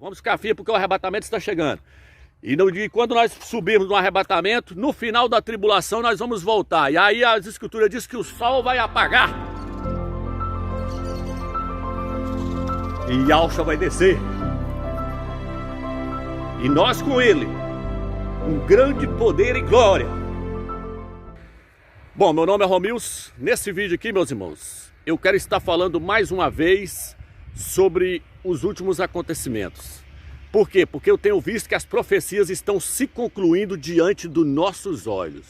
Vamos ficar firme porque o arrebatamento está chegando. E quando nós subirmos no arrebatamento, no final da tribulação nós vamos voltar. E aí as escrituras dizem que o sol vai apagar. E Yahshua vai descer. E nós com ele, com grande poder e glória. Bom, meu nome é Romils. Nesse vídeo aqui, meus irmãos, eu quero estar falando mais uma vez sobre os últimos acontecimentos. Por quê? Porque eu tenho visto que as profecias estão se concluindo diante dos nossos olhos.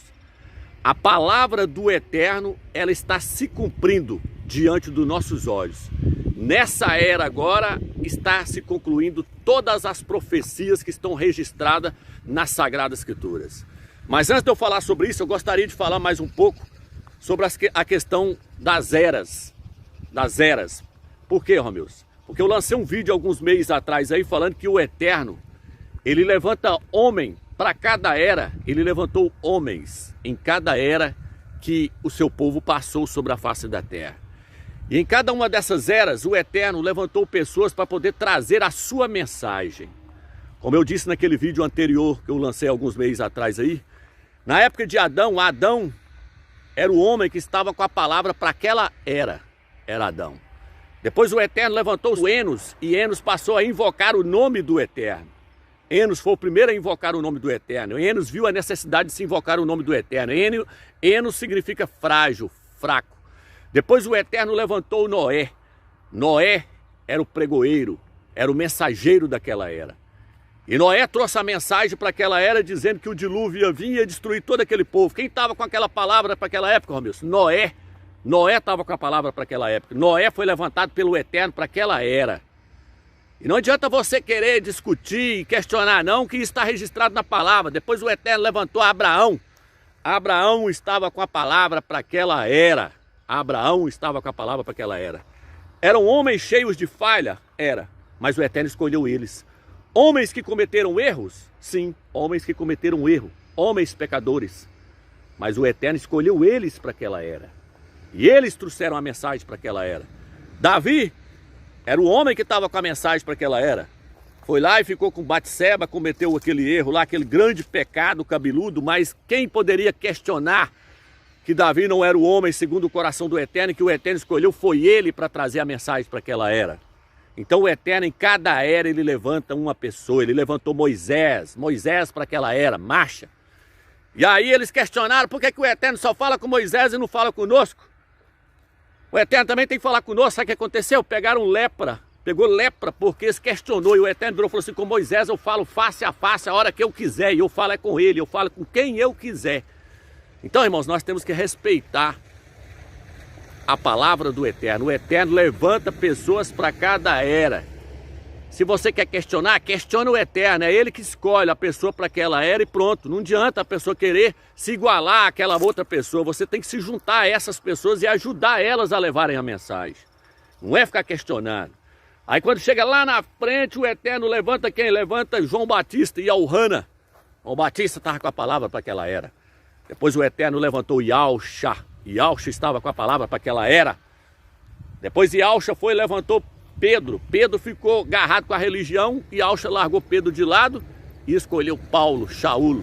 A palavra do Eterno, ela está se cumprindo diante dos nossos olhos. Nessa era agora, está se concluindo todas as profecias que estão registradas nas Sagradas Escrituras. Mas antes de eu falar sobre isso, eu gostaria de falar mais um pouco sobre a questão das eras. Por quê, Romils? Porque eu lancei um vídeo alguns meses atrás aí falando que o Eterno, ele levanta homem para cada era, ele levantou homens em cada era que o seu povo passou sobre a face da terra. E em cada uma dessas eras, o Eterno levantou pessoas para poder trazer a sua mensagem. Como eu disse naquele vídeo anterior que eu lancei alguns meses atrás aí, na época de Adão, Adão era o homem que estava com a palavra para aquela era, era Adão. Depois o Eterno levantou o Enos, e Enos passou a invocar o nome do Eterno. Enos foi o primeiro a invocar o nome do Eterno. Enos viu a necessidade de se invocar o nome do Eterno. Enos significa frágil, fraco. Depois o Eterno levantou Noé. Noé era o pregoeiro, era o mensageiro daquela era. E Noé trouxe a mensagem para aquela era dizendo que o dilúvio ia vir e ia destruir todo aquele povo. Quem estava com aquela palavra para aquela época, Romilson? Noé. Noé estava com a palavra para aquela época. Noé foi levantado pelo Eterno para aquela era. E não adianta você querer discutir e questionar não, que isso está registrado na palavra. Depois o Eterno levantou Abraão. Abraão estava com a palavra para aquela era. Abraão estava com a palavra para aquela era. Eram homens cheios de falha? Era. Mas o Eterno escolheu eles. Homens que cometeram erros? Sim, homens que cometeram erro. Homens pecadores. Mas o Eterno escolheu eles para aquela era. E eles trouxeram a mensagem para aquela era. Davi era o homem que estava com a mensagem para aquela era. Foi lá e ficou com Batseba, cometeu aquele erro lá, aquele grande pecado cabeludo. Mas quem poderia questionar que Davi não era o homem segundo o coração do Eterno, que o Eterno escolheu foi ele para trazer a mensagem para aquela era? Então o Eterno, em cada era, ele levanta uma pessoa. Ele levantou Moisés para aquela era, marcha. E aí eles questionaram por que o Eterno só fala com Moisés e não fala conosco. O Eterno também tem que falar conosco. Sabe o que aconteceu? Pegaram lepra, pegou lepra porque eles questionou. E o Eterno virou e falou assim: com Moisés eu falo face a face a hora que eu quiser. E eu falo é com ele, eu falo com quem eu quiser. Então, irmãos, nós temos que respeitar a palavra do Eterno. O Eterno levanta pessoas para cada era. Se você quer questionar, questiona o Eterno. É ele que escolhe a pessoa para aquela era e pronto. Não adianta a pessoa querer se igualar àquela outra pessoa. Você tem que se juntar a essas pessoas e ajudar elas a levarem a mensagem. Não é ficar questionando. Aí quando chega lá na frente, o Eterno levanta quem? Levanta João Batista e Elhana. João Batista estava com a palavra para aquela era. Depois o Eterno levantou Yahshua. Yahshua estava com a palavra para aquela era. Depois Yahshua foi e levantou Pedro. Pedro ficou agarrado com a religião. Yahshua largou Pedro de lado e escolheu Paulo, Shaul.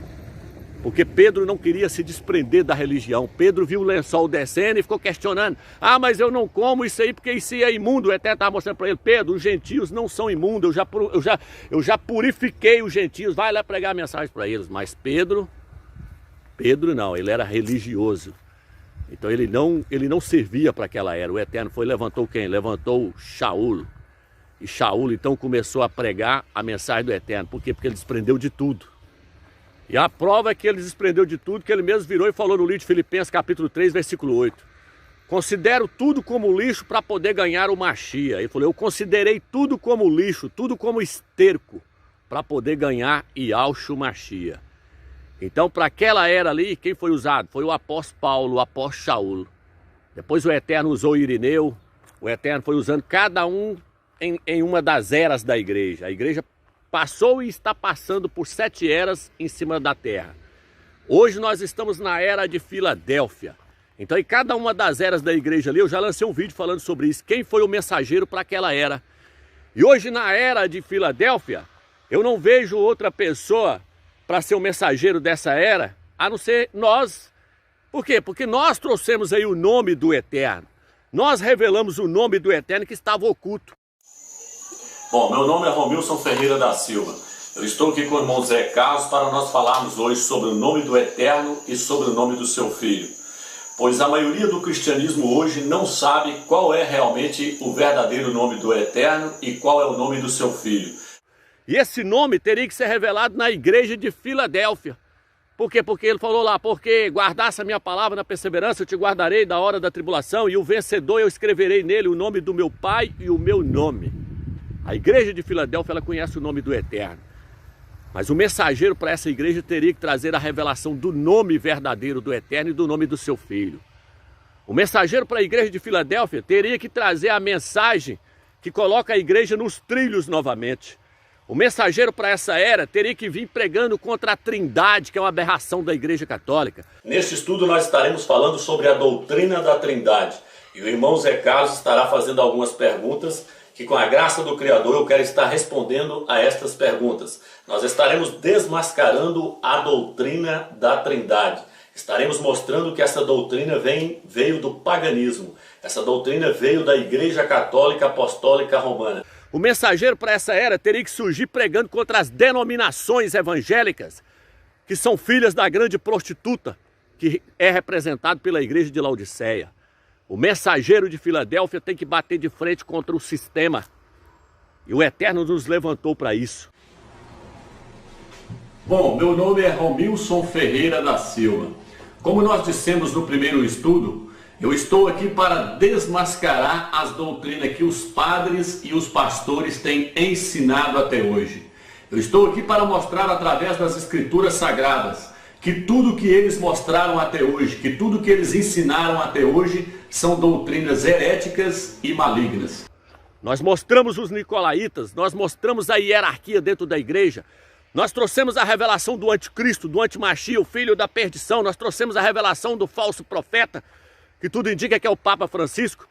Porque Pedro não queria se desprender da religião. Pedro viu o lençol descendo e ficou questionando. Ah, mas eu não como isso aí porque isso aí é imundo. O Eterno estava mostrando para ele: Pedro, os gentios não são imundos. Eu já purifiquei os gentios. Vai lá pregar a mensagem para eles. Mas Pedro não, ele era religioso. Então ele não servia para aquela era. O Eterno foi e levantou quem? Levantou Shaul. E Shaul então começou a pregar a mensagem do Eterno. Por quê? Porque ele desprendeu de tudo. E a prova é que ele desprendeu de tudo, que ele mesmo virou e falou no livro de Filipenses capítulo 3, versículo 8. Considero tudo como lixo para poder ganhar o Machia. Ele falou: eu considerei tudo como lixo, tudo como esterco, para poder ganhar Yahshua Machia. Então, para aquela era ali, quem foi usado? Foi o apóstolo Paulo, o apóstolo Shaul. Depois o Eterno usou Irineu. O Eterno foi usando cada um em uma das eras da igreja. A igreja passou e está passando por 7 eras em cima da terra. Hoje nós estamos na era de Filadélfia. Então, em cada uma das eras da igreja ali, eu já lancei um vídeo falando sobre isso. Quem foi o mensageiro para aquela era? E hoje, na era de Filadélfia, eu não vejo outra pessoa para ser o mensageiro dessa era, a não ser nós. Por quê? Porque nós trouxemos aí o nome do Eterno. Nós revelamos o nome do Eterno que estava oculto. Bom, meu nome é Romilson Ferreira da Silva. Eu estou aqui com o irmão Zé Carlos para nós falarmos hoje sobre o nome do Eterno e sobre o nome do seu Filho. Pois a maioria do cristianismo hoje não sabe qual é realmente o verdadeiro nome do Eterno e qual é o nome do seu Filho. E esse nome teria que ser revelado na igreja de Filadélfia. Por quê? Porque ele falou lá, porque guardasse a minha palavra na perseverança, eu te guardarei da hora da tribulação, e o vencedor eu escreverei nele o nome do meu Pai e o meu nome. A igreja de Filadélfia, ela conhece o nome do Eterno. Mas o mensageiro para essa igreja teria que trazer a revelação do nome verdadeiro do Eterno e do nome do seu Filho. O mensageiro para a igreja de Filadélfia teria que trazer a mensagem que coloca a igreja nos trilhos novamente. O mensageiro para essa era teria que vir pregando contra a Trindade, que é uma aberração da Igreja Católica. Neste estudo nós estaremos falando sobre a doutrina da Trindade. E o irmão Zé Carlos estará fazendo algumas perguntas que, com a graça do Criador, eu quero estar respondendo a estas perguntas. Nós estaremos desmascarando a doutrina da Trindade. Estaremos mostrando que essa doutrina veio do paganismo. Essa doutrina veio da Igreja Católica Apostólica Romana. O mensageiro para essa era teria que surgir pregando contra as denominações evangélicas, que são filhas da grande prostituta, que é representado pela igreja de Laodiceia. O mensageiro de Filadélfia tem que bater de frente contra o sistema. E o Eterno nos levantou para isso. Bom, meu nome é Romilson Ferreira da Silva. Como nós dissemos no primeiro estudo, eu estou aqui para desmascarar as doutrinas que os padres e os pastores têm ensinado até hoje. Eu estou aqui para mostrar através das escrituras sagradas que tudo que eles mostraram até hoje, que tudo que eles ensinaram até hoje são doutrinas heréticas e malignas. Nós mostramos os nicolaítas, nós mostramos a hierarquia dentro da igreja. Nós trouxemos a revelação do anticristo, do antimachia, o filho da perdição. Nós trouxemos a revelação do falso profeta, que tudo indica que é o Papa Francisco.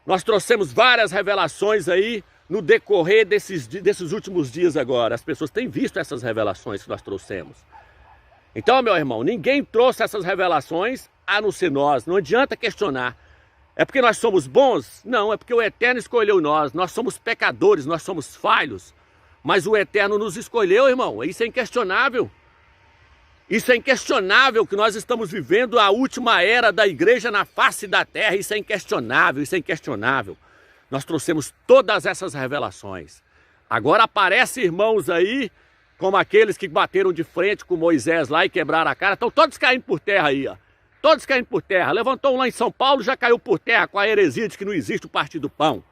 Nós trouxemos várias revelações aí no decorrer desses últimos dias agora. As pessoas têm visto essas revelações que nós trouxemos. Então, meu irmão, ninguém trouxe essas revelações a não ser nós. Não adianta questionar. É porque nós somos bons? Não, é porque o Eterno escolheu nós. Nós somos pecadores, nós somos falhos. Mas o Eterno nos escolheu, irmão. Isso é inquestionável. Isso é inquestionável que nós estamos vivendo a última era da igreja na face da terra. Isso é inquestionável, isso é inquestionável. Nós trouxemos todas essas revelações. Agora aparecem irmãos aí, como aqueles que bateram de frente com Moisés lá e quebraram a cara. Estão todos caindo por terra aí, ó. Todos caindo por terra. Levantou um lá em São Paulo, já caiu por terra com a heresia de que não existe o Partido do Pão.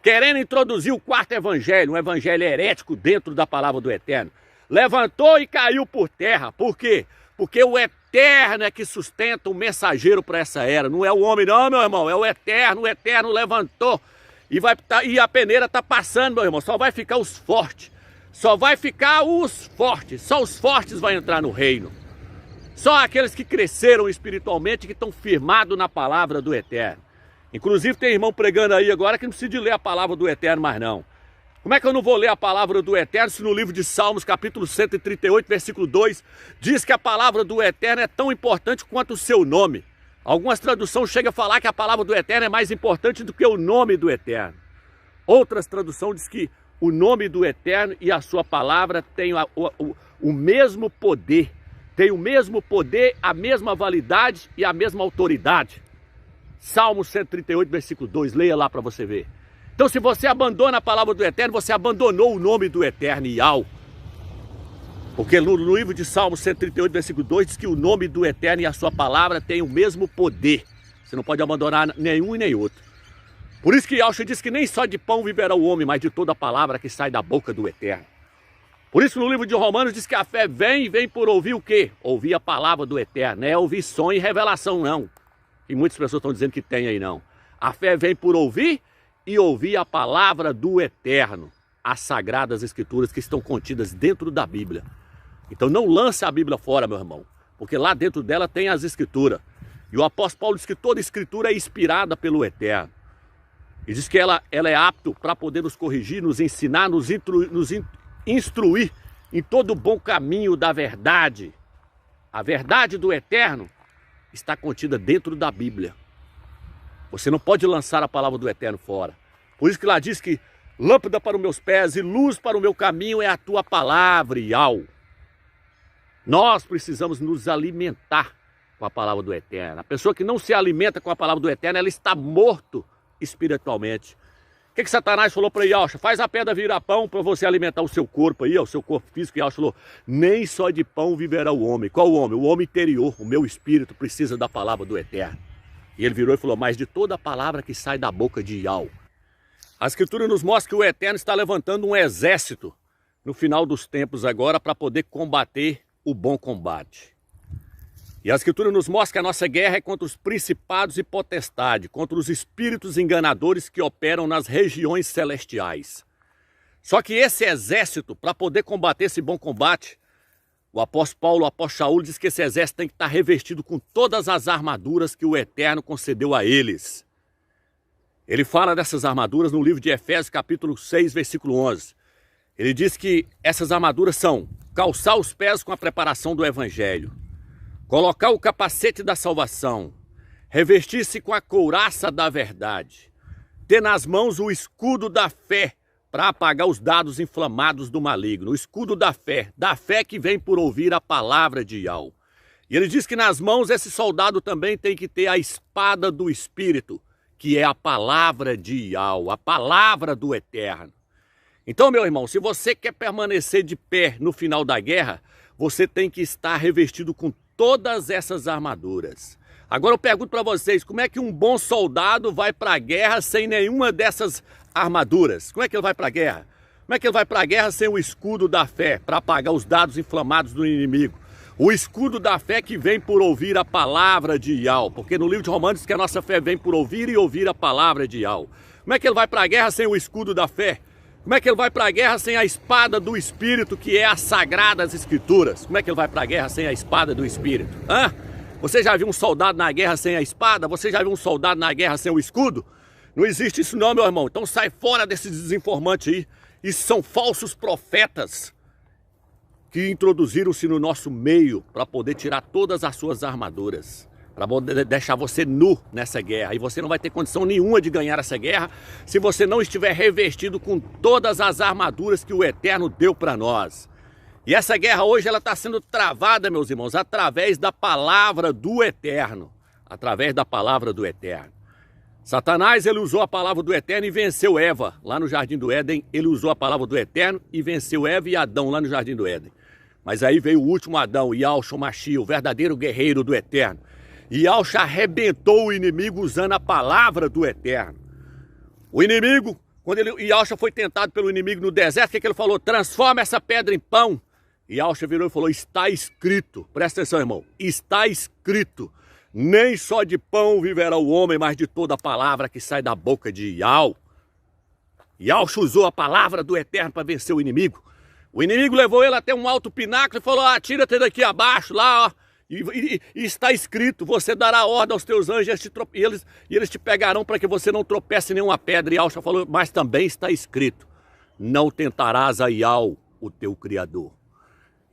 Querendo introduzir o quarto evangelho, um evangelho herético dentro da palavra do Eterno. Levantou e caiu por terra. Por quê? Porque o Eterno é que sustenta o mensageiro para essa era. Não é o homem não, meu irmão. É o Eterno. O Eterno levantou. E a peneira está passando, meu irmão. Só vai ficar os fortes. Só vai ficar os fortes. Só os fortes vão entrar no reino. Só aqueles que cresceram espiritualmente, que estão firmados na palavra do Eterno. Inclusive tem irmão pregando aí agora que não precisa de ler a palavra do Eterno mais não. Como é que eu não vou ler a palavra do Eterno se no livro de Salmos, capítulo 138, versículo 2, diz que a palavra do Eterno é tão importante quanto o seu nome? Algumas traduções chegam a falar que a palavra do Eterno é mais importante do que o nome do Eterno. Outras traduções dizem que o nome do Eterno e a sua palavra têm o mesmo poder. Tem o mesmo poder, a mesma validade e a mesma autoridade. Salmo 138, versículo 2, leia lá para você ver. Então, se você abandona a palavra do Eterno, você abandonou o nome do Eterno, Iau. Porque no livro de Salmo 138, versículo 2, diz que o nome do Eterno e a sua palavra têm o mesmo poder. Você não pode abandonar nenhum e nem outro. Por isso que Yahshua diz que nem só de pão viverá o homem, mas de toda a palavra que sai da boca do Eterno. Por isso no livro de Romanos diz que a fé vem por ouvir o quê? Ouvir a palavra do Eterno. Não é ouvir sonho e revelação, não. E muitas pessoas estão dizendo que tem aí, não. A fé vem por ouvir e ouvir a palavra do Eterno. As sagradas escrituras que estão contidas dentro da Bíblia. Então não lance a Bíblia fora, meu irmão. Porque lá dentro dela tem as escrituras. E o apóstolo Paulo diz que toda escritura é inspirada pelo Eterno. E diz que ela é apta para poder nos corrigir, nos ensinar, nos instruir em todo o bom caminho da verdade. A verdade do eterno está contida dentro da Bíblia. Você não pode lançar a palavra do eterno fora. Por isso que lá diz que lâmpada para os meus pés e luz para o meu caminho é a tua palavra, Iau. Nós precisamos nos alimentar com a palavra do eterno. A pessoa que não se alimenta com a palavra do eterno, ela está morto espiritualmente. O que Satanás falou para Iauxa? Faz a pedra virar pão para você alimentar o seu corpo aí, o seu corpo físico. E Iauxa falou, nem só de pão viverá o homem. Qual o homem? O homem interior, o meu espírito precisa da palavra do eterno. E ele virou e falou, mas de toda a palavra que sai da boca de Iau. A Escritura nos mostra que o eterno está levantando um exército no final dos tempos agora para poder combater o bom combate. E a Escritura nos mostra que a nossa guerra é contra os principados e potestades, contra os espíritos enganadores que operam nas regiões celestiais. Só que esse exército, para poder combater esse bom combate, o apóstolo Paulo, o apóstolo Saul, diz que esse exército tem que estar revestido com todas as armaduras que o Eterno concedeu a eles. Ele fala dessas armaduras no livro de Efésios, capítulo 6, versículo 11. Ele diz que essas armaduras são calçar os pés com a preparação do Evangelho, colocar o capacete da salvação, revestir-se com a couraça da verdade, ter nas mãos o escudo da fé para apagar os dados inflamados do maligno, o escudo da fé que vem por ouvir a palavra de Iau. E ele diz que nas mãos esse soldado também tem que ter a espada do Espírito, que é a palavra de Iau, a palavra do Eterno. Então, meu irmão, se você quer permanecer de pé no final da guerra, você tem que estar revestido com todas essas armaduras. Agora eu pergunto para vocês, como é que um bom soldado vai para a guerra sem nenhuma dessas armaduras? Como é que ele vai para a guerra? Como é que ele vai para a guerra sem o escudo da fé, para apagar os dados inflamados do inimigo? O escudo da fé que vem por ouvir a palavra de Iau, porque no livro de Romanos diz que a nossa fé vem por ouvir e ouvir a palavra de Iau. Como é que ele vai para a guerra sem o escudo da fé? Como é que ele vai para a guerra sem a espada do Espírito, que é as Sagradas Escrituras? Como é que ele vai para a guerra sem a espada do Espírito? Hã? Você já viu um soldado na guerra sem a espada? Você já viu um soldado na guerra sem o escudo? Não existe isso não, meu irmão. Então sai fora desses desinformantes aí. Isso são falsos profetas que introduziram-se no nosso meio para poder tirar todas as suas armaduras, para poder deixar você nu nessa guerra. E você não vai ter condição nenhuma de ganhar essa guerra se você não estiver revestido com todas as armaduras que o Eterno deu para nós. E essa guerra hoje ela está sendo travada, meus irmãos, através da palavra do Eterno. Através da palavra do Eterno. Satanás, ele usou a palavra do Eterno e venceu Eva. Lá no Jardim do Éden, ele usou a palavra do Eterno e venceu Eva e Adão lá no Jardim do Éden. Mas aí veio o último Adão, Yahushua Mashiach, o verdadeiro guerreiro do Eterno. E Yahushua arrebentou o inimigo usando a palavra do Eterno. O inimigo, quando Yahushua foi tentado pelo inimigo no deserto, o que ele falou? Transforma essa pedra em pão. E Yahushua virou e falou, está escrito. Presta atenção, irmão. Está escrito. Nem só de pão viverá o homem, mas de toda a palavra que sai da boca de Iau. Yahushua usou a palavra do Eterno para vencer o inimigo. O inimigo levou ele até um alto pináculo e falou, tira-te daqui abaixo, lá, ó. E está escrito, você dará ordem aos teus anjos e eles te pegarão para que você não tropece em nenhuma pedra. E Yahushua falou, mas também está escrito, não tentarás a Iau, o teu Criador.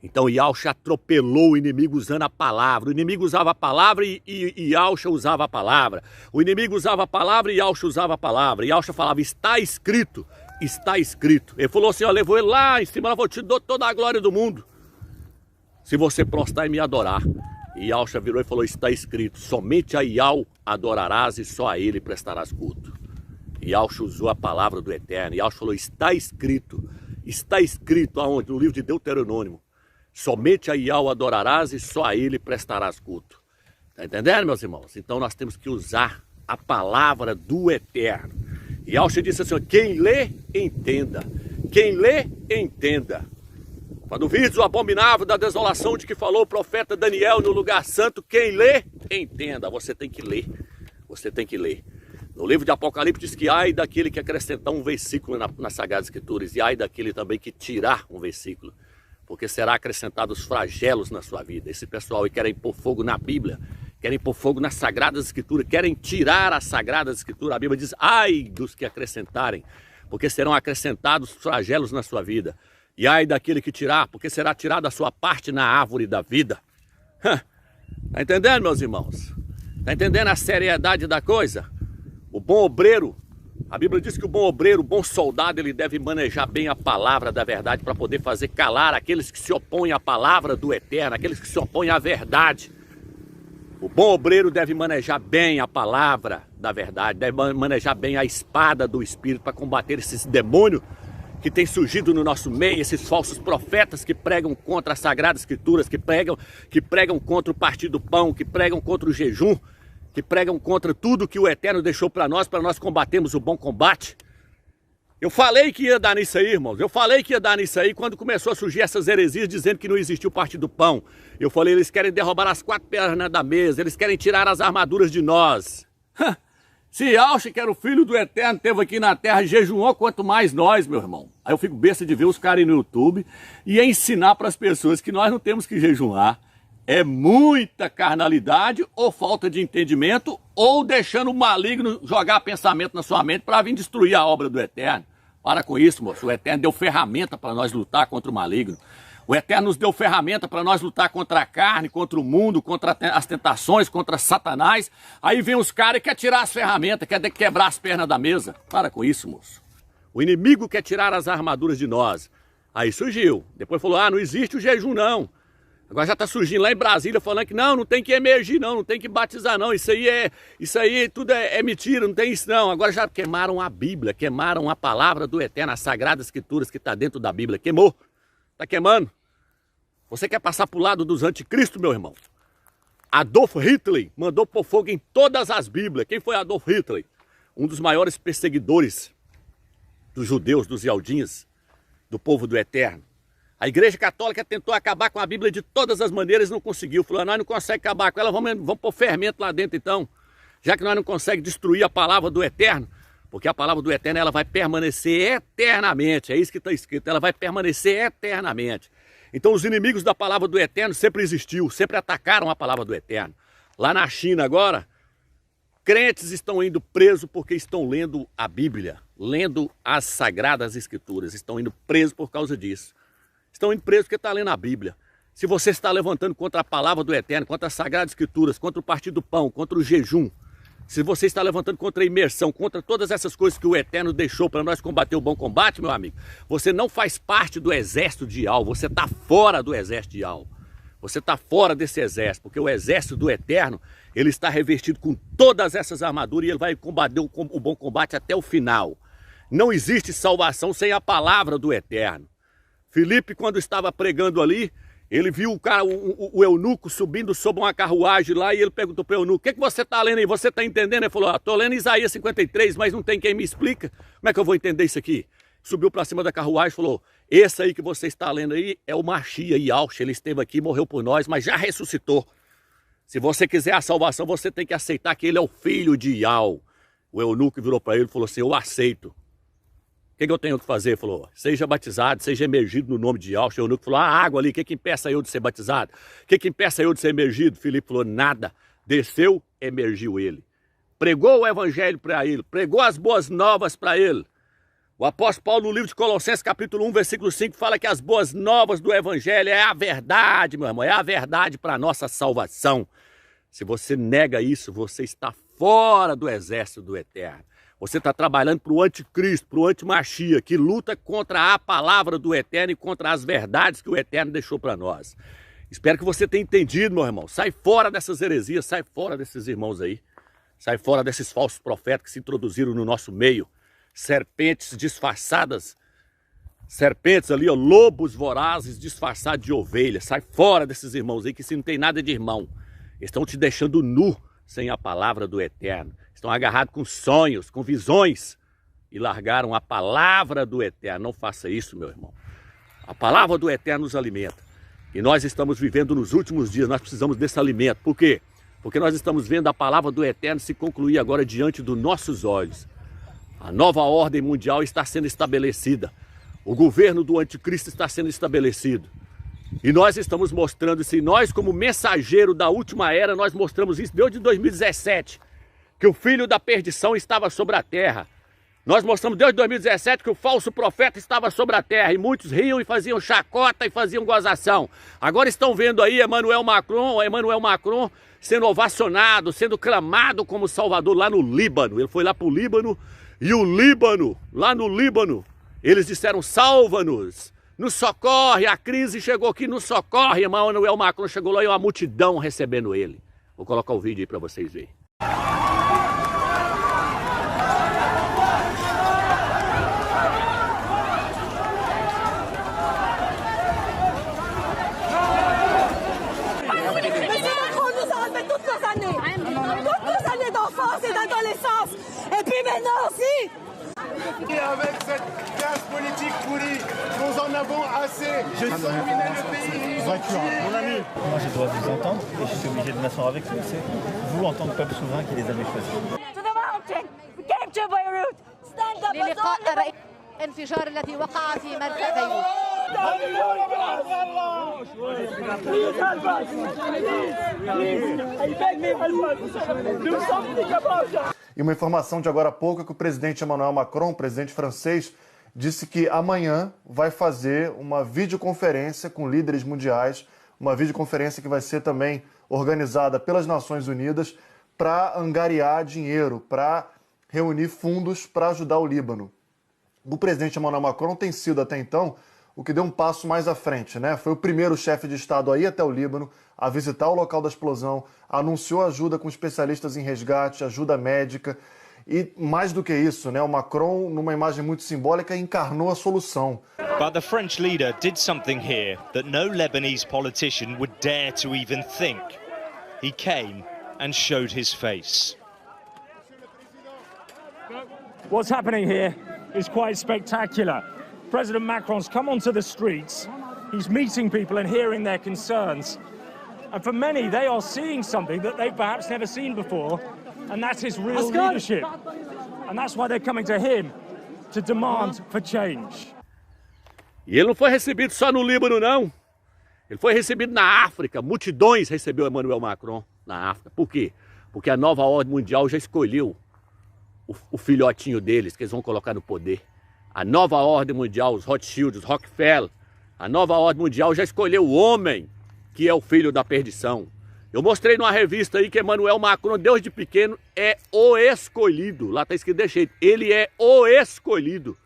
Então Yahushua atropelou o inimigo usando a palavra. O inimigo usava a palavra e Yahushua usava a palavra. O inimigo usava a palavra e Yahushua usava a palavra. E Yahushua falava, está escrito, está escrito. Ele falou assim, ó, levou ele lá em cima, eu vou te dar toda a glória do mundo, se você prostrar e me adorar. E Yahushua virou e falou, está escrito, somente a Iau adorarás e só a ele prestarás culto. E Yahushua usou a palavra do Eterno. E Yahushua falou, está escrito aonde? No livro de Deuteronômio. Somente a Iau adorarás e só a ele prestarás culto. Está entendendo, meus irmãos? Então nós temos que usar a palavra do Eterno. E Yahushua disse assim, quem lê, entenda. Quem lê, entenda. Quando vides o abominável da desolação de que falou o profeta Daniel no lugar santo, quem lê, entenda. Você tem que ler. Você tem que ler. No livro de Apocalipse diz que ai daquele que acrescentar um versículo nas Sagradas Escrituras e ai daquele também que tirar um versículo. Porque será acrescentado os flagelos na sua vida. Esse pessoal aí querem pôr fogo na Bíblia querem pôr fogo nas Sagradas Escrituras, querem tirar as Sagradas Escrituras. A Bíblia diz, ai dos que acrescentarem, porque serão acrescentados flagelos na sua vida. E ai daquele que tirar, porque será tirada a sua parte na árvore da vida. Tá entendendo, meus irmãos? Tá entendendo a seriedade da coisa? O bom obreiro, a Bíblia diz que o bom obreiro, o bom soldado, ele deve manejar bem a palavra da verdade para poder fazer calar aqueles que se opõem à palavra do Eterno, aqueles que se opõem à verdade. O bom obreiro deve manejar bem a palavra da verdade, deve manejar bem a espada do Espírito para combater esses demônios que têm surgido no nosso meio, esses falsos profetas que pregam contra as Sagradas Escrituras, que pregam contra o partir do pão, que pregam contra o jejum, que pregam contra tudo que o Eterno deixou para nós combatermos o bom combate. Eu falei que ia dar nisso aí, irmãos. Eu falei que ia dar nisso aí quando começou a surgir essas heresias dizendo que não existiu o partir do pão. Eu falei, eles querem derrubar as 4 pernas da mesa, eles querem tirar as armaduras de nós. Se Yahshua, que era o Filho do Eterno, esteve aqui na terra, jejuou, quanto mais nós, meu irmão. Aí eu fico besta de ver os caras aí no YouTube e ensinar para as pessoas que nós não temos que jejuar. É muita carnalidade ou falta de entendimento ou deixando o maligno jogar pensamento na sua mente para vir destruir a obra do Eterno. Para com isso, moço. O Eterno deu ferramenta para nós lutar contra o maligno. O Eterno nos deu ferramenta para nós lutar contra a carne, contra o mundo, contra as tentações, contra Satanás. Aí vem os caras e quer tirar as ferramentas, quer quebrar as pernas da mesa. Para com isso, moço. O inimigo quer tirar as armaduras de nós. Aí surgiu. Depois falou, não existe o jejum não. Agora já está surgindo lá em Brasília falando que não tem que emergir não tem que batizar não, isso aí tudo é mentira, não tem isso não. Agora já queimaram a Bíblia, queimaram a palavra do Eterno, as Sagradas Escrituras que está dentro da Bíblia, queimou, está queimando. Você quer passar para o lado dos anticristos, meu irmão? Adolf Hitler mandou pôr fogo em todas as Bíblias. Quem foi Adolf Hitler? Um dos maiores perseguidores dos judeus, dos Yaldinhas, do povo do Eterno. A Igreja Católica tentou acabar com a Bíblia de todas as maneiras e não conseguiu. Falou, nós não conseguimos acabar com ela, vamos pôr fermento lá dentro então. Já que nós não conseguimos destruir a palavra do Eterno, porque a palavra do Eterno ela vai permanecer eternamente. É isso que está escrito, ela vai permanecer eternamente. Então os inimigos da palavra do Eterno sempre existiu, sempre atacaram a palavra do Eterno. Lá na China agora, crentes estão indo presos porque estão lendo a Bíblia, lendo as Sagradas Escrituras, estão indo presos por causa disso. Estão indo presos porque está lendo a Bíblia. Se você está levantando contra a palavra do Eterno, contra as Sagradas Escrituras, contra o partir do pão, contra o jejum, se você está levantando contra a imersão, contra todas essas coisas que o Eterno deixou para nós combater o bom combate, meu amigo, você não faz parte do exército de Yahweh, você está fora do exército de Yahweh. Você está fora desse exército, porque o exército do Eterno, ele está revestido com todas essas armaduras e ele vai combater o bom combate até o final. Não existe salvação sem a palavra do Eterno. Filipe, quando estava pregando ali, ele viu o cara, o eunuco subindo sobre uma carruagem lá e ele perguntou para o eunuco, o que você está lendo aí? Você está entendendo? Ele falou, estou lendo Isaías 53, mas não tem quem me explica. Como é que eu vou entender isso aqui? Subiu para cima da carruagem e falou, esse aí que você está lendo aí é o Mashiach Yahshua, ele esteve aqui, morreu por nós, mas já ressuscitou. Se você quiser a salvação, você tem que aceitar que ele é o filho de Yahweh. O eunuco virou para ele e falou assim, eu aceito. O que eu tenho que fazer? Ele falou, seja batizado, seja emergido no nome de Yahshua. O eunuco falou, a água ali, o que impeça eu de ser batizado? O que impeça eu de ser emergido? Filipe falou, nada. Desceu, emergiu ele. Pregou o evangelho para ele, pregou as boas novas para ele. O apóstolo Paulo, no livro de Colossenses, capítulo 1, versículo 5, fala que as boas novas do evangelho é a verdade, meu irmão, é a verdade para a nossa salvação. Se você nega isso, você está fora do exército do Eterno. Você está trabalhando para o anticristo, para o antimachia, que luta contra a palavra do Eterno e contra as verdades que o Eterno deixou para nós. Espero que você tenha entendido, meu irmão. Sai fora dessas heresias, sai fora desses irmãos aí. Sai fora desses falsos profetas que se introduziram no nosso meio. Serpentes disfarçadas. Serpentes ali, ó, lobos vorazes disfarçados de ovelhas. Sai fora desses irmãos aí que se não tem nada de irmão. Estão te deixando nu sem a palavra do Eterno. Estão agarrados com sonhos, com visões e largaram a palavra do Eterno. Não faça isso, meu irmão. A palavra do Eterno nos alimenta. E nós estamos vivendo nos últimos dias, nós precisamos desse alimento. Por quê? Porque nós estamos vendo a palavra do Eterno se concluir agora diante dos nossos olhos. A nova ordem mundial está sendo estabelecida. O governo do anticristo está sendo estabelecido. E nós estamos mostrando isso, e nós como mensageiro da última era, nós mostramos isso desde 2017, que o filho da perdição estava sobre a terra. Nós mostramos desde 2017 que o falso profeta estava sobre a terra, e muitos riam e faziam chacota e faziam gozação. Agora estão vendo aí Emmanuel Macron sendo ovacionado, sendo clamado como Salvador lá no Líbano. Ele foi lá para o Líbano, e o Líbano, lá no Líbano, eles disseram: salva-nos, nos socorre, a crise chegou aqui, nos socorre. Emmanuel Macron chegou lá e uma multidão recebendo ele. Vou colocar o vídeo aí para vocês verem. Et puis maintenant aussi. Et avec cette classe politique pourrie, nous en avons assez. Je terminer le pays. Mon ami. Moi je dois vous entendre et je suis obligé de m'asseoir avec vous. C'est vous en tant que peuple souverain qui les avez choisis. To the mountain. We came to Beirut. Stand up. للقاء الانفجار الذي وقع في مركز بيروت. E uma informação de agora há pouco é que o presidente Emmanuel Macron, presidente francês, disse que amanhã vai fazer uma videoconferência com líderes mundiais, uma videoconferência que vai ser também organizada pelas Nações Unidas para angariar dinheiro, para reunir fundos para ajudar o Líbano. O presidente Emmanuel Macron tem sido até então o que deu um passo mais à frente, né? Foi o primeiro chefe de Estado a ir até o Líbano, a visitar o local da explosão, anunciou ajuda com especialistas em resgate, ajuda médica e, mais do que isso, né? O Macron, numa imagem muito simbólica, encarnou a solução. But the French leader did something here that no Lebanese politician would dare to even think. He came and showed his face. What's happening here is quite spectacular. President Macron's come onto the streets, he's meeting people and hearing their concerns. And for many, they are seeing something that they've perhaps never seen before, and that's his real leadership. And that's why they're coming to him to demand for change. E ele não foi recebido só no Líbano, não. Ele foi recebido na África. Multidões recebeu Emmanuel Macron na África. Por quê? Porque a nova ordem mundial já escolheu o filhotinho deles, que eles vão colocar no poder. A nova ordem mundial, os Rothschild, os Rockefeller, a nova ordem mundial já escolheu o homem que é o filho da perdição. Eu mostrei numa revista aí que Emmanuel Macron, desde pequeno, é o escolhido. Lá está escrito desse jeito, ele é o escolhido.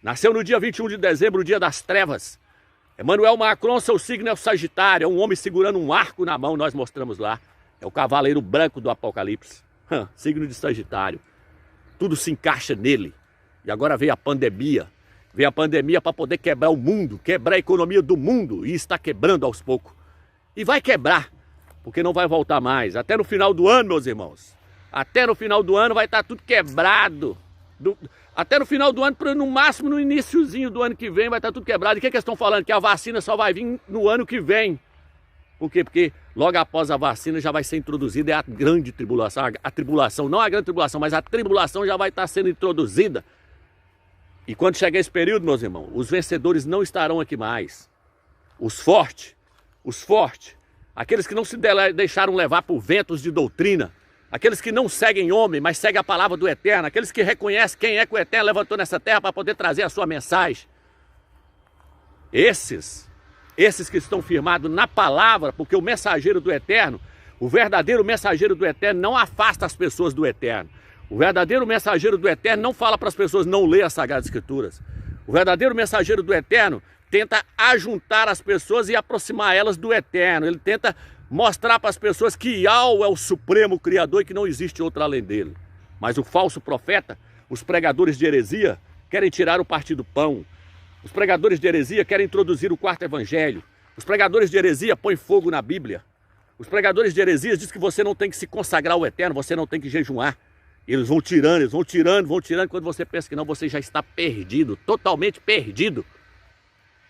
Nasceu no dia 21 de dezembro, o dia das trevas. Emmanuel Macron, seu signo é o Sagitário, é um homem segurando um arco na mão, nós mostramos lá. É o cavaleiro branco do Apocalipse, signo de Sagitário. Tudo se encaixa nele. E agora veio a pandemia para poder quebrar o mundo, quebrar a economia do mundo, e está quebrando aos poucos. E vai quebrar, porque não vai voltar mais. Até no final do ano, meus irmãos, até no final do ano vai estar tudo quebrado. Até no final do ano, no máximo no iniciozinho do ano que vem, vai estar tudo quebrado. E o que eles estão falando? Que a vacina só vai vir no ano que vem. Por quê? Porque logo após a vacina já vai ser introduzida a grande tribulação. A tribulação, não a grande tribulação, mas a tribulação já vai estar sendo introduzida. E quando chegar esse período, meus irmãos, os vencedores não estarão aqui mais. Os fortes, aqueles que não se deixaram levar por ventos de doutrina, aqueles que não seguem homem, mas seguem a palavra do Eterno, aqueles que reconhecem quem é que o Eterno levantou nessa terra para poder trazer a sua mensagem. Esses que estão firmados na palavra, porque o mensageiro do Eterno, o verdadeiro mensageiro do Eterno não afasta as pessoas do Eterno. O verdadeiro mensageiro do Eterno não fala para as pessoas não ler as Sagradas Escrituras. O verdadeiro mensageiro do Eterno tenta ajuntar as pessoas e aproximar elas do Eterno. Ele tenta mostrar para as pessoas que Yahweh é o supremo Criador e que não existe outro além dele. Mas o falso profeta, os pregadores de heresia, querem tirar o partido pão. Os pregadores de heresia querem introduzir o quarto evangelho. Os pregadores de heresia põem fogo na Bíblia. Os pregadores de heresia dizem que você não tem que se consagrar ao Eterno, você não tem que jejuar. Eles vão tirando. Quando você pensa que não, você já está perdido, totalmente perdido.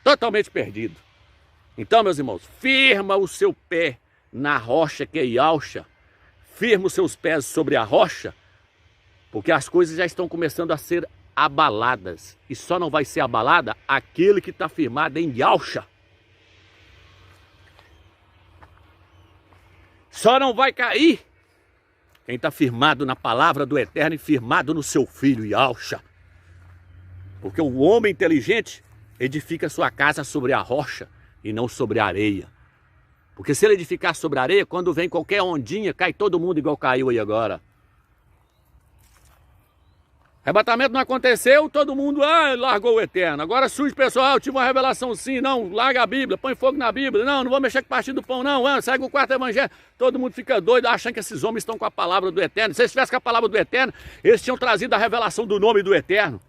Totalmente perdido. Então, meus irmãos, firma o seu pé na rocha que é Yahshua. Firma os seus pés sobre a rocha, porque as coisas já estão começando a ser abaladas. E só não vai ser abalada aquele que está firmado em Yahshua. Só não vai cair quem está firmado na palavra do Eterno e firmado no seu Filho Yahushua. Porque o homem inteligente edifica sua casa sobre a rocha e não sobre a areia. Porque se ele edificar sobre a areia, quando vem qualquer ondinha, cai todo mundo igual caiu aí agora. Arrebatamento não aconteceu, todo mundo largou o Eterno. Agora surge pessoal, eu tive uma revelação sim, não, larga a Bíblia, põe fogo na Bíblia, não vou mexer com o partido do pão não, segue o quarto evangelho. Todo mundo fica doido achando que esses homens estão com a palavra do Eterno. Se eles estivessem com a palavra do Eterno, eles tinham trazido a revelação do nome do Eterno.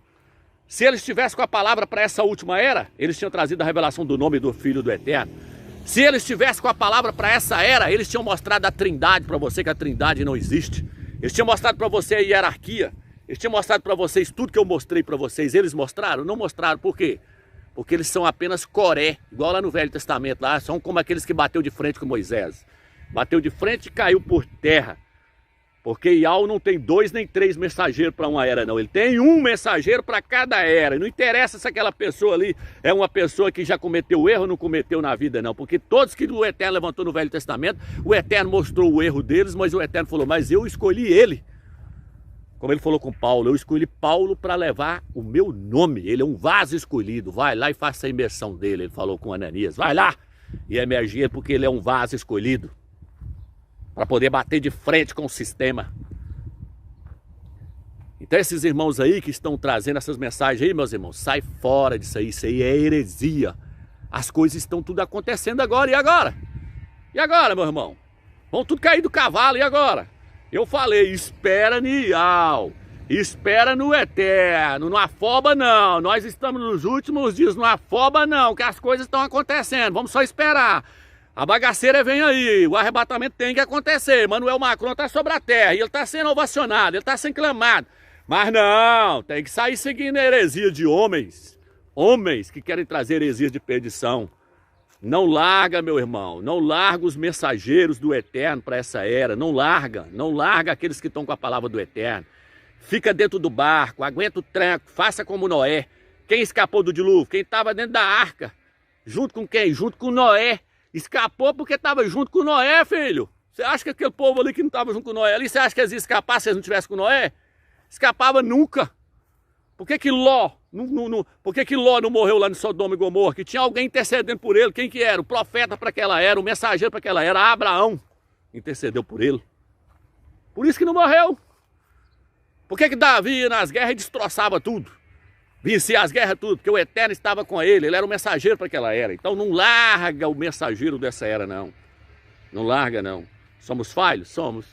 Se eles estivessem com a palavra para essa última era, eles tinham trazido a revelação do nome do Filho do Eterno. Se eles estivessem com a palavra para essa era, eles tinham mostrado a trindade para você, que a trindade não existe. Eles tinham mostrado para você a hierarquia. Eles tinham mostrado para vocês tudo que eu mostrei para vocês. Eles mostraram? Não mostraram. Por quê? Porque eles são apenas Coré, igual lá no Velho Testamento. Lá são como aqueles que bateu de frente com Moisés. Bateu de frente e caiu por terra. Porque Yahweh não tem 2 nem 3 mensageiros para uma era, não. Ele tem um mensageiro para cada era. Não interessa se aquela pessoa ali é uma pessoa que já cometeu erro ou não cometeu na vida, não. Porque todos que o Eterno levantou no Velho Testamento, o Eterno mostrou o erro deles, mas o Eterno falou, mas eu escolhi ele. Como ele falou com Paulo, eu escolhi Paulo para levar o meu nome. Ele é um vaso escolhido. Vai lá e faça a imersão dele. Ele falou com Ananias. Vai lá e emergir ele porque ele é um vaso escolhido. Para poder bater de frente com o sistema. Então esses irmãos aí que estão trazendo essas mensagens aí, meus irmãos, sai fora disso aí. Isso aí é heresia. As coisas estão tudo acontecendo agora. E agora? E agora, meu irmão? Vão tudo cair do cavalo. E agora? Eu falei, espera Nial, espera no Eterno, não afoba não, nós estamos nos últimos dias, não afoba não, que as coisas estão acontecendo, vamos só esperar. A bagaceira vem aí, o arrebatamento tem que acontecer, Emmanuel Macron está sobre a terra, e ele está sendo ovacionado, ele está sendo clamado. Mas não, tem que sair seguindo a heresia de homens que querem trazer heresias de perdição. Não larga, meu irmão, não larga os mensageiros do Eterno para essa era, não larga aqueles que estão com a palavra do Eterno. Fica dentro do barco, aguenta o tranco, faça como Noé. Quem escapou do dilúvio? Quem estava dentro da arca. Junto com quem? Junto com Noé. Escapou porque estava junto com Noé, filho. Você acha que aquele povo ali que não estava junto com Noé ali, você acha que eles iam escapar se eles não estivessem com Noé? Escapava nunca. Por que Ló não morreu lá no Sodoma e Gomorra? Que tinha alguém intercedendo por ele. Quem que era? O profeta para aquela era, o mensageiro para aquela era. Abraão intercedeu por ele. Por isso que não morreu. Por que Davi ia nas guerras e destroçava tudo? Vencia as guerras tudo, porque o Eterno estava com ele. Ele era o mensageiro para aquela era. Então não larga o mensageiro dessa era, não. Não larga, não. Somos falhos? Somos.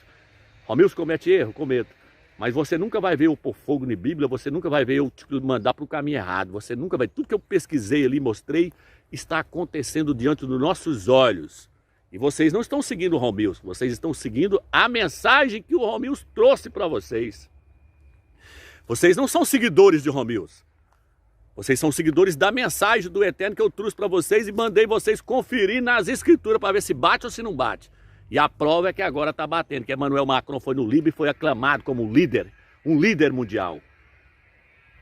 Romilson comete erro? Cometo. Mas você nunca vai ver eu pôr fogo na Bíblia, você nunca vai ver eu te mandar para o caminho errado, você nunca vai... Tudo que eu pesquisei ali, mostrei, está acontecendo diante dos nossos olhos. E vocês não estão seguindo o Romilson, vocês estão seguindo a mensagem que o Romilson trouxe para vocês. Vocês não são seguidores de Romilson. Vocês são seguidores da mensagem do Eterno que eu trouxe para vocês e mandei vocês conferir nas escrituras para ver se bate ou se não bate. E a prova é que agora está batendo, que Emmanuel Macron foi no Líbano e foi aclamado como um líder mundial.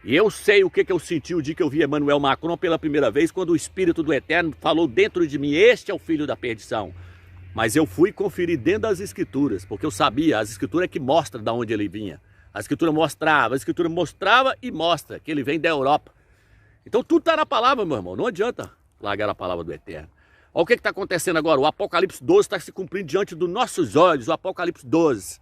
E eu sei o que eu senti o dia que eu vi Emmanuel Macron pela primeira vez, quando o Espírito do Eterno falou dentro de mim, este é o filho da perdição. Mas eu fui conferir dentro das escrituras, porque eu sabia, as escrituras é que mostram de onde ele vinha. A escritura mostrava e mostra que ele vem da Europa. Então tudo está na palavra, meu irmão, não adianta largar a palavra do Eterno. Olha o que está acontecendo agora, o Apocalipse 12 está se cumprindo diante dos nossos olhos, o Apocalipse 12.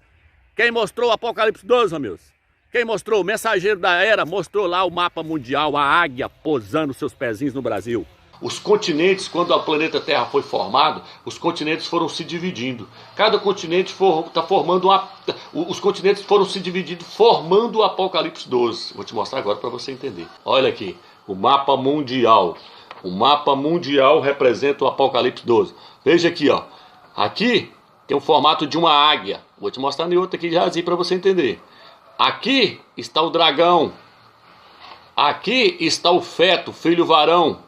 Quem mostrou o Apocalipse 12, amigos? Quem mostrou? O mensageiro da era mostrou lá o mapa mundial, a águia posando seus pezinhos no Brasil. Os continentes, quando o planeta Terra foi formado, os continentes foram se dividindo. Cada continente está formando os continentes foram se dividindo, formando o Apocalipse 12. Vou te mostrar agora para você entender. Olha aqui, o mapa mundial. O mapa mundial representa o Apocalipse 12. Veja aqui, ó. Aqui tem o formato de uma águia. Vou te mostrar em outra aqui já para você entender. Aqui está o dragão. Aqui está o feto, filho varão.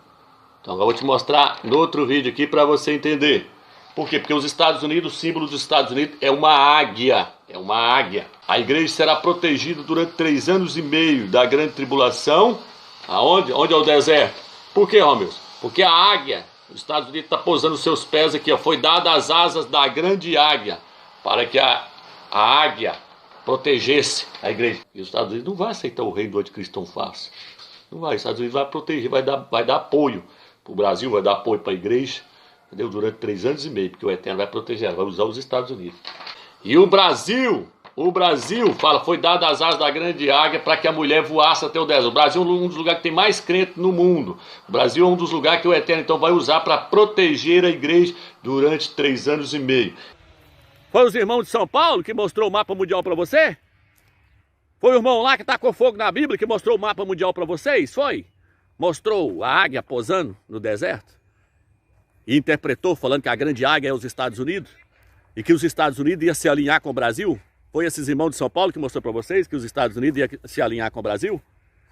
Então eu vou te mostrar no outro vídeo aqui para você entender. Por quê? Porque os Estados Unidos, o símbolo dos Estados Unidos é uma águia. É uma águia. A igreja será protegida durante 3 anos e meio da grande tribulação. Aonde? Onde é o deserto? Por que, Romilson? Porque a águia Os Estados Unidos está pousando seus pés aqui, ó. Foi dada as asas da grande águia para que a águia protegesse a igreja. E os Estados Unidos não vai aceitar o reino do anticristo tão fácil. Não vai. Os Estados Unidos vai proteger, vai dar apoio para o Brasil, vai dar apoio para a igreja, entendeu? Durante 3 anos e meio, porque o Eterno vai proteger, vai usar os Estados Unidos. E o Brasil fala, foi dada as asas da grande águia para que a mulher voasse até o deserto. O Brasil é um dos lugares que tem mais crente no mundo. O Brasil é um dos lugares que o Eterno então vai usar para proteger a igreja durante 3 anos e meio. Foi os irmãos de São Paulo que mostrou o mapa mundial para você? Foi o irmão lá que tacou fogo na Bíblia que mostrou o mapa mundial para vocês? Foi? Mostrou a águia posando no deserto? E interpretou falando que a grande águia é os Estados Unidos? E que os Estados Unidos iam se alinhar com o Brasil? Foi esses irmãos de São Paulo que mostrou para vocês que os Estados Unidos iam se alinhar com o Brasil?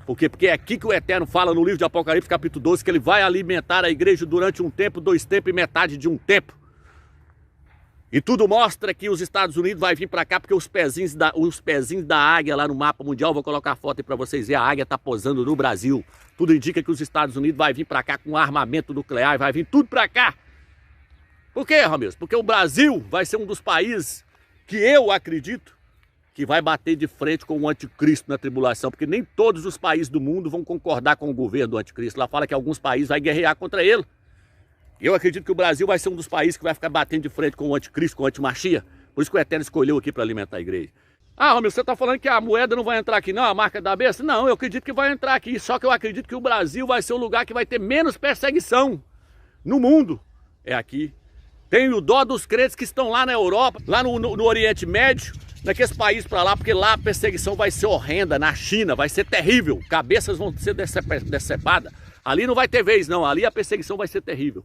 Por quê? Porque é aqui que o Eterno fala no livro de Apocalipse, capítulo 12, que ele vai alimentar a igreja durante 1 tempo, 2 tempos e metade de 1 tempo. E tudo mostra que os Estados Unidos vai vir para cá porque os pezinhos da águia lá no mapa mundial, vou colocar a foto aí para vocês verem, a águia está posando no Brasil. Tudo indica que os Estados Unidos vai vir para cá com armamento nuclear, vai vir tudo para cá. Por quê, Ramiro? Porque o Brasil vai ser um dos países que eu acredito que vai bater de frente com o anticristo na tribulação, porque nem todos os países do mundo vão concordar com o governo do anticristo. Lá fala que alguns países vão guerrear contra ele. Eu acredito que o Brasil vai ser um dos países que vai ficar batendo de frente com o anticristo, com o antimachia. Por isso que o Eterno escolheu aqui para alimentar a igreja. Ah, Ramiro, você está falando que a moeda não vai entrar aqui não, a marca da besta? Não, eu acredito que vai entrar aqui, só que eu acredito que o Brasil vai ser o lugar que vai ter menos perseguição no mundo. É aqui. Tenho dó dos crentes que estão lá na Europa, lá no Oriente Médio, naqueles países para lá, porque lá a perseguição vai ser horrenda, na China vai ser terrível, cabeças vão ser decepadas. Ali não vai ter vez não, ali a perseguição vai ser terrível.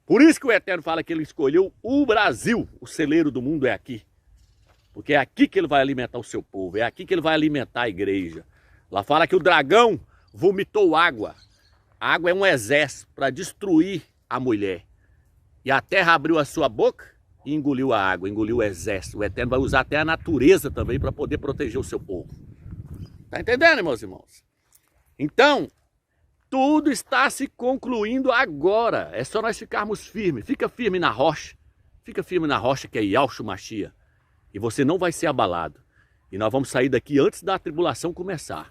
Por isso que o Eterno fala que ele escolheu o Brasil, o celeiro do mundo é aqui. Porque é aqui que ele vai alimentar o seu povo, é aqui que ele vai alimentar a igreja. Lá fala que o dragão vomitou água. A água é um exército para destruir a mulher. E a terra abriu a sua boca e engoliu a água, engoliu o exército. O Eterno vai usar até a natureza também para poder proteger o seu povo. Tá entendendo, meus irmãos? Então, tudo está se concluindo agora. É só nós ficarmos firmes. Fica firme na rocha. Fica firme na rocha que é Yahshua Mashiach. E você não vai ser abalado. E nós vamos sair daqui antes da tribulação começar.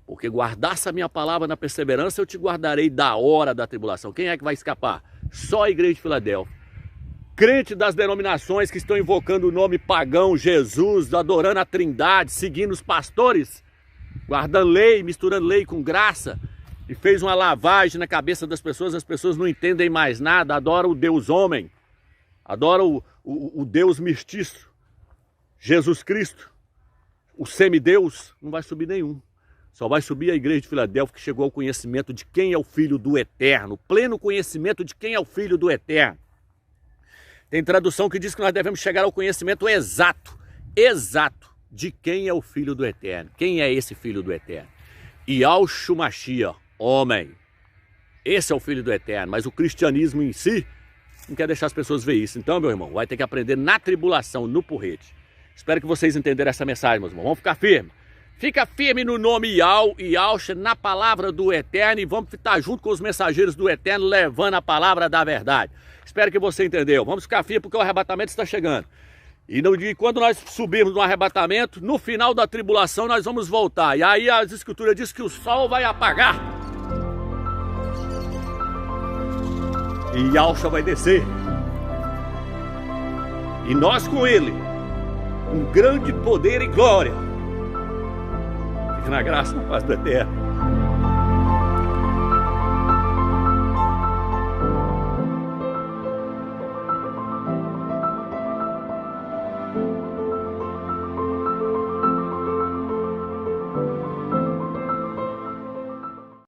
Porque guardasse a minha palavra na perseverança, eu te guardarei da hora da tribulação. Quem é que vai escapar? Só a igreja de Filadélfia. Crente das denominações que estão invocando o nome pagão, Jesus, adorando a trindade, seguindo os pastores, guardando lei, misturando lei com graça, e fez uma lavagem na cabeça das pessoas, as pessoas não entendem mais nada, adoram o Deus homem, adoram o Deus mestiço, Jesus Cristo, o semideus, não vai subir nenhum. Só vai subir a igreja de Filadélfia que chegou ao conhecimento de quem é o Filho do Eterno, pleno conhecimento de quem é o Filho do Eterno. Tem tradução que diz que nós devemos chegar ao conhecimento exato de quem é o Filho do Eterno. Quem é esse Filho do Eterno? Yahshua Mashiach, homem. Esse é o Filho do Eterno, mas o cristianismo em si não quer deixar as pessoas ver isso. Então, meu irmão, vai ter que aprender na tribulação, no porrete. Espero que vocês entenderam essa mensagem, meus irmãos. Vamos ficar firmes. Fica firme no nome Yahshua, na palavra do Eterno, e vamos estar junto com os mensageiros do Eterno, levando a palavra da verdade. Espero que você entendeu. Vamos ficar firme porque o arrebatamento está chegando. E quando nós subirmos no arrebatamento, no final da tribulação nós vamos voltar. E aí as escrituras dizem que o sol vai apagar. E Yahshua vai descer. E nós com ele, com grande poder e glória. Fique na graça e na paz do Eterno.